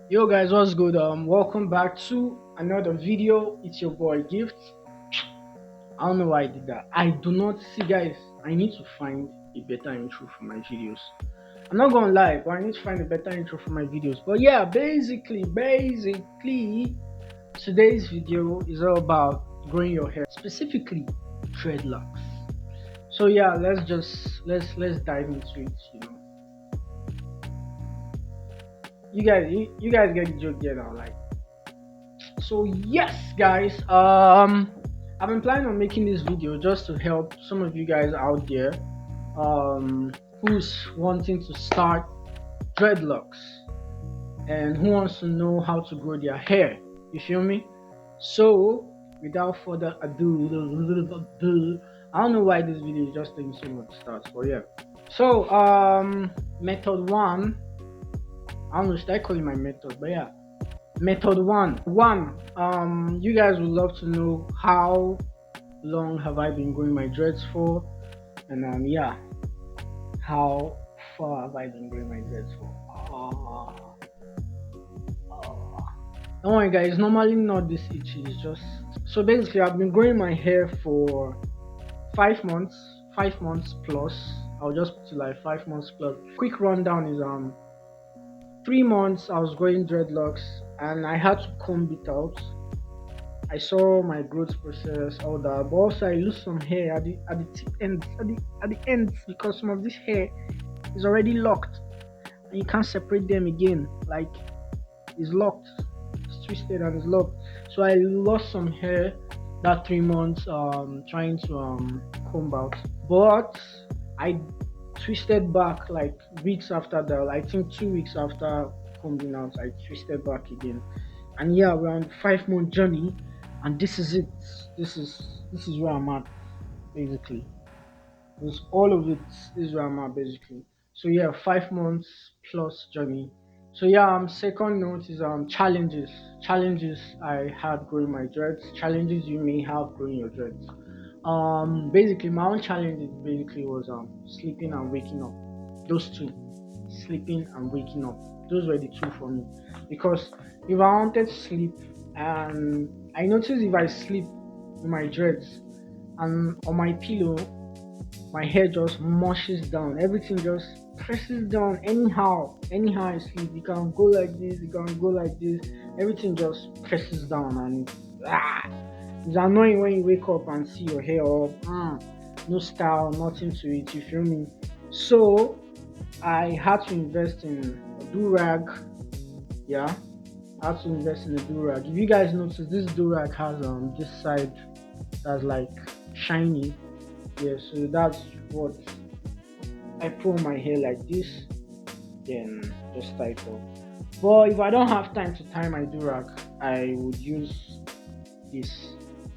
Yo guys, what's good? Welcome back to another video. It's your boy Gift. I don't know why I did that. I do not see, guys. I need to find a better intro for my videos. I'm not gonna lie, but I need to find a better intro for my videos. But yeah, basically, today's video is all about growing your hair, specifically dreadlocks. So yeah, let's dive into it. You guys get the joke there now, like. So yes, guys, I've been planning on making this video just to help some of you guys out there, who's wanting to start dreadlocks and who wants to know how to grow their hair. You feel me? So without further ado, I don't know why this video is just taking so much to start, but yeah. So method one. I don't know, should I call it my method? But yeah. Method one. You guys would love to know how long have I been growing my dreads for, and yeah, how far have I been growing my dreads for? Don't worry, guys. Normally not this itchy. It's just so basically I've been growing my hair for 5 months, 5 months plus. I'll just put it like 5 months plus. Quick rundown is 3 months I was growing dreadlocks and I had to comb it out. I saw my growth process, all that, but also I lose some hair at the tip ends, at the ends, because some of this hair is already locked and you can't separate them again. Like, it's locked, it's twisted and it's locked. So I lost some hair that 3 months trying to comb out, but I twisted back like weeks after that. I think 2 weeks after combing out, I twisted back again. And yeah, we're on a 5 month journey, and this is it. This is where I'm at, basically. This all of it is where I'm at, basically. So yeah, 5 months plus journey. So yeah, second note is challenges I had growing my dreads, challenges you may have growing your dreads. Basically my own challenge basically was sleeping and waking up. Those two, sleeping and waking up, those were the two for me. Because if I wanted to sleep, and I noticed if I sleep with my dreads and on my pillow, my hair just mushes down, everything just presses down anyhow I sleep. You can go like this, you can go like this, everything just presses down, and it's annoying when you wake up and see your hair up, no style, nothing to it, you feel me? So I had to invest in a do-rag. Yeah, I had to invest in a do-rag. If you guys notice, this do-rag has this side that's like shiny. Yeah, so that's what I pull my hair like this, then just tie it up. But if I don't have time to tie my do-rag, I would use this,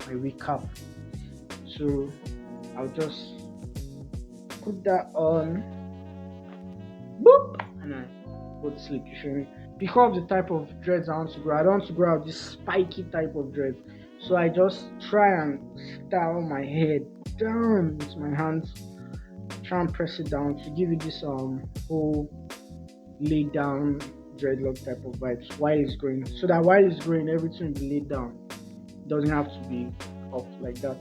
my wig cap. So I'll just put that on, boop, and I go to sleep. You feel me? Because of the type of dreads I want to grow, I don't want to grow out this spiky type of dread. So I just try and style my hair down with my hands, try and press it down to give it this whole lay down dreadlock type of vibes while it's growing. So that while it's growing, everything will be laid down. It doesn't have to be up like that.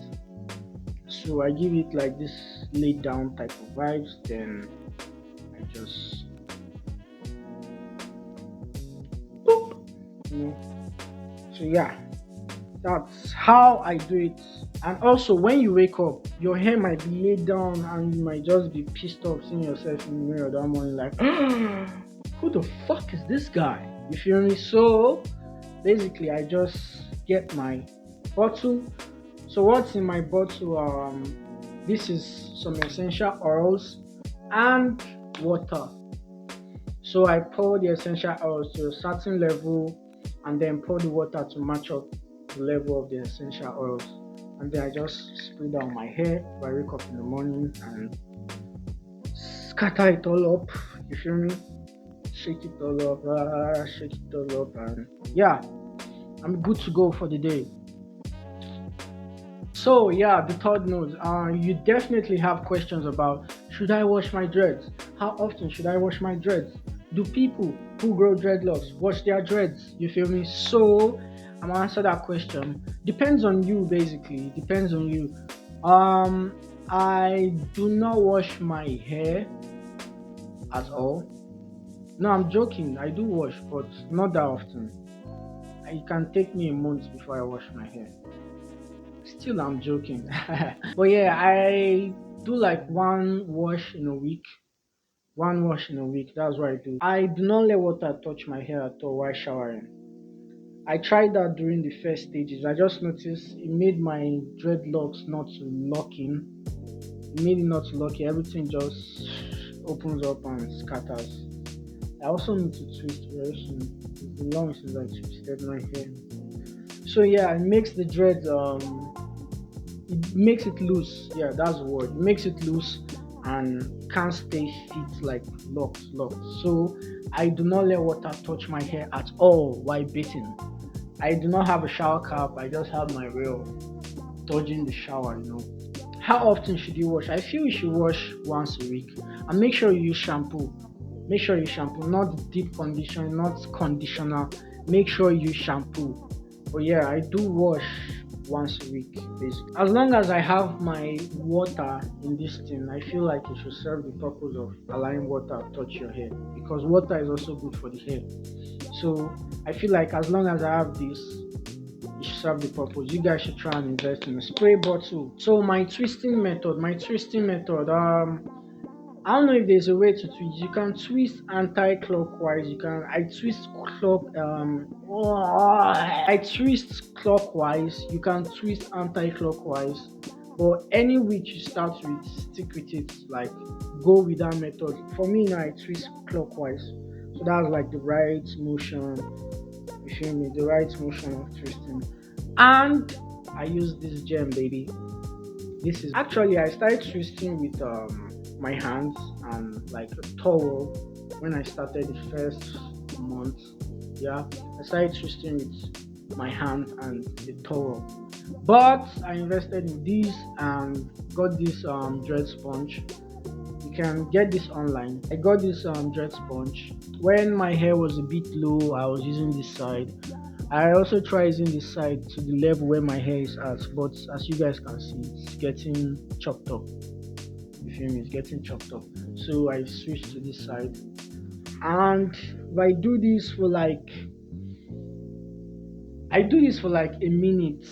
So I give it like this laid down type of vibes, then I just boop, So yeah, that's how I do it. And also, when you wake up, your hair might be laid down and you might just be pissed off seeing yourself in the mirror that morning like, who the fuck is this guy? You feel me? So basically I just get my bottle. So what's in my bottle? This is some essential oils and water. So I pour the essential oils to a certain level and then pour the water to match up the level of the essential oils, and then I just spray down my hair if I wake up in the morning and scatter it all up. You feel me? Shake it all up, shake it all up, and yeah, I'm good to go for the day. So yeah, the third note, you definitely have questions about, should I wash my dreads? How often should I wash my dreads? Do people who grow dreadlocks wash their dreads? You feel me? So I'm gonna answer that question. Depends on you, basically. Depends on you. Um, I do not wash my hair at all. No, I'm joking. I do wash, but not that often. It can take me a month before I wash my hair. Still, I'm joking. But yeah, I do like one wash in a week. One wash in a week. That's what I do. I do not let water touch my hair at all while showering. I tried that during the first stages. I just noticed it made my dreadlocks not to lock in. It made it not to lock in. Everything just opens up and scatters. I also need to twist very soon. It's been long since I twisted my hair. So yeah, it makes the dreads it makes it loose. Yeah, that's the word. It makes it loose and can't stay fit like locks. So I do not let water touch my hair at all while bathing. I do not have a shower cap. I just have my rail dodging the shower. How often should you wash? I feel you should wash once a week. And make sure you use shampoo. Make sure you shampoo, not deep condition, not conditioner. Make sure you shampoo. But yeah, I do wash once a week, basically. As long as I have my water in this thing, I feel like it should serve the purpose of allowing water to touch your hair because water is also good for the hair. So I feel like as long as I have this, it should serve the purpose. You guys should try and invest in a spray bottle. So my twisting method, I don't know if there's a way to twist. You can twist anti-clockwise. I twist I twist clockwise. You can twist anti-clockwise. But any which you start with, stick with it. Like go with that method. For me now, I twist clockwise. So that's like the right motion. You feel me? The right motion of twisting. And I use this gem, baby. This is actually I started twisting with my hands and like a towel when I started the first month. Yeah, I started twisting with my hand and the towel. But I invested in this and got this dread sponge. You can get this online. I got this dread sponge. When my hair was a bit low, I was using this side. I also try using this side to the level where my hair is at, but as you guys can see, it's getting chopped up. You feel me? It's getting chopped up. So I switched to this side. And if I do this for like a minute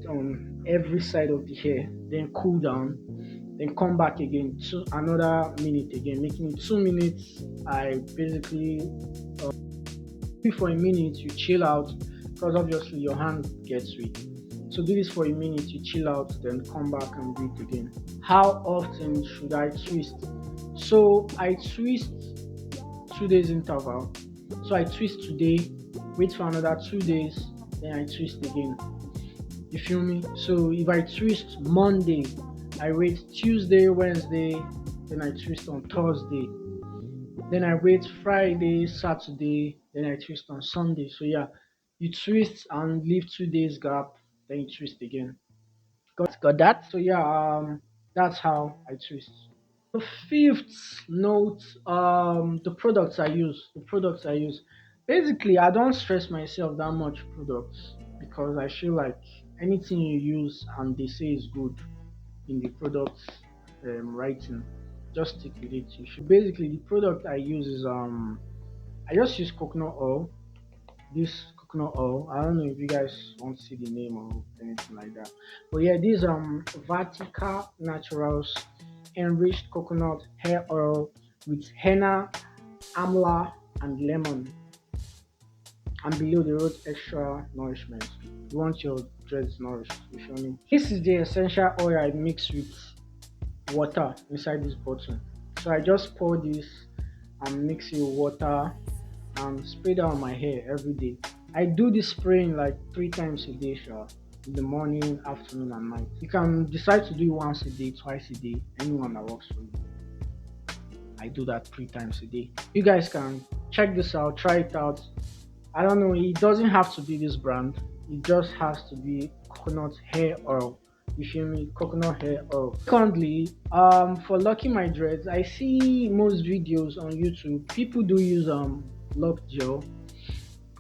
on every side of the hair, then cool down, then come back again to another minute again, making it 2 minutes. I basically for a minute, you chill out because obviously your hand gets weak. So do this for a minute, you chill out, then come back and do it again. How often should I twist? So I twist 2 days interval. So I twist today, wait for another 2 days, then I twist again. You feel me? So if I twist Monday, I wait Tuesday, Wednesday, then I twist on Thursday. Then I wait Friday, Saturday, then I twist on Sunday. So yeah, you twist and leave 2 days gap, then you twist again. Got that? So yeah, that's how I twist. Fifth note, the products I use. The products I use. Basically, I don't stress myself that much products because I feel like anything you use and they say is good in the product writing, just stick with it. You should basically the product I use is I just use coconut oil. This coconut oil. I don't know if you guys want to see the name or anything like that. But yeah, this Vatica Naturals enriched coconut hair oil with henna, amla, and lemon. And below the road extra nourishment. You want your dreads nourished, you feel me? This is the essential oil I mix with water inside this bottle. So I just pour this and mix it with water and spray that on my hair every day. I do this spraying like 3 times a day, sure. In the morning, afternoon, and night. You can decide to do it once a day, twice a day, anyone that works for you. I do that 3 times a day. You guys can check this out, try it out. I don't know, it doesn't have to be this brand, it just has to be coconut hair oil. You feel me? Coconut hair oil. Secondly, for locking my dreads, I see most videos on YouTube. People do use lock gel.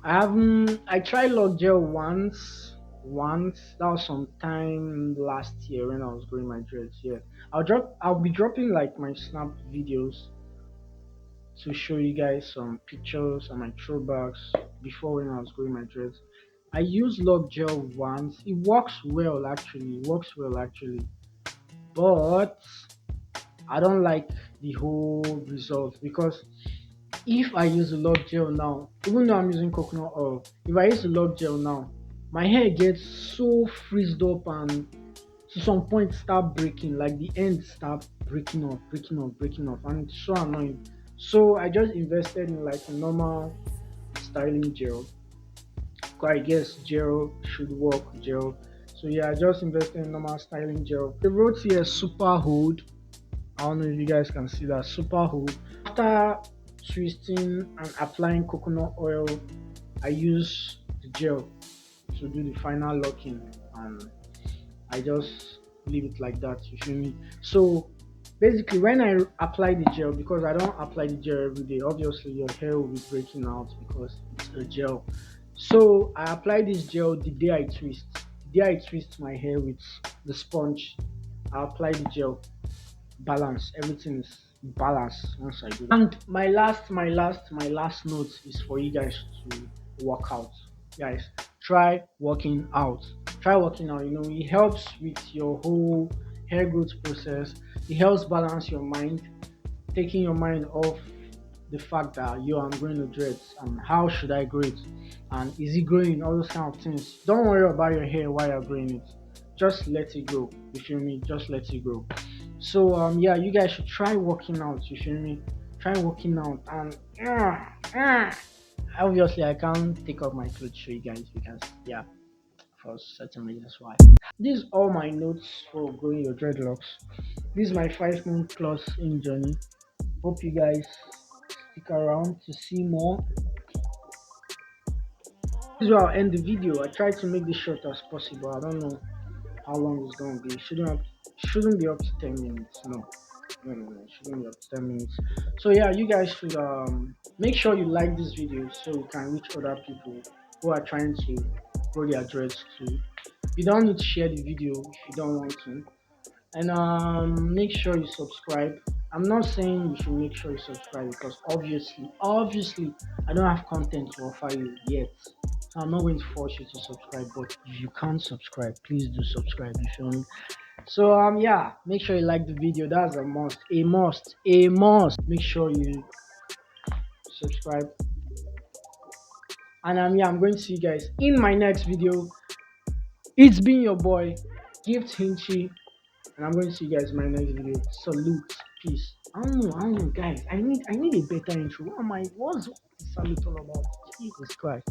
I tried lock gel once. Once that was sometime last year when I was growing my dreads. Yeah, I'll be dropping like my snap videos to show you guys some pictures and my throwbacks before when I was growing my dreads. I used lock gel once. It works well actually. It works well actually, but I don't like the whole result because if I use a lock gel now, even though I'm using coconut oil, if I use a lock gel now, my hair gets so freezed up and to some point start breaking, like the ends start breaking off, and it's so annoying. So I just invested in like a normal styling gel. 'Cause I guess gel should work, gel. So yeah, I just invested in normal styling gel. The wrote here super hold. I don't know if you guys can see that super hold. After twisting and applying coconut oil, I use the gel to do the final locking, and I just leave it like that. You feel me? So basically, when I apply the gel, because I don't apply the gel every day, obviously your hair will be breaking out because it's a gel. So I apply this gel the day I twist. The day I twist my hair with the sponge, I apply the gel. Balance. Everything is balanced once I do that. And my last note is for you guys to work out. Guys, try working out. Try working out. It helps with your whole hair growth process. It helps balance your mind, taking your mind off the fact that I'm growing the dreads and how should I grow it and is it growing, all those kind of things. Don't worry about your hair while you're growing it. Just let it grow. You feel me? Just let it grow. So yeah, you guys should try working out. You feel me? Try working out and obviously I can't take off my clothes to show you guys because yeah, for certain reasons why. These are all my notes for growing your dreadlocks. This is my 5 month plus in journey. Hope you guys stick around to see more. This is where I'll end the video. I tried to make this short as possible. I don't know how long it's gonna be. Shouldn't be up to 10 minutes. No. No. It shouldn't be up to 10 minutes. So yeah, you guys should make sure you like this video so you can reach other people who are trying to grow their dreads too. You don't need to share the video if you don't want to. And make sure you subscribe. I'm not saying you should make sure you subscribe because obviously I don't have content to offer you yet, so I'm not going to force you to subscribe. But if you can't subscribe, please do subscribe. You feel me? So yeah, make sure you like the video. That's a must. Make sure you subscribe. And yeah, I'm going to see you guys in my next video. It's been your boy Giift.hinchy, and I'm going to see you guys in my next video. Salute, peace. I don't know, guys. I need a better intro. What's the salute all about? Jesus Christ.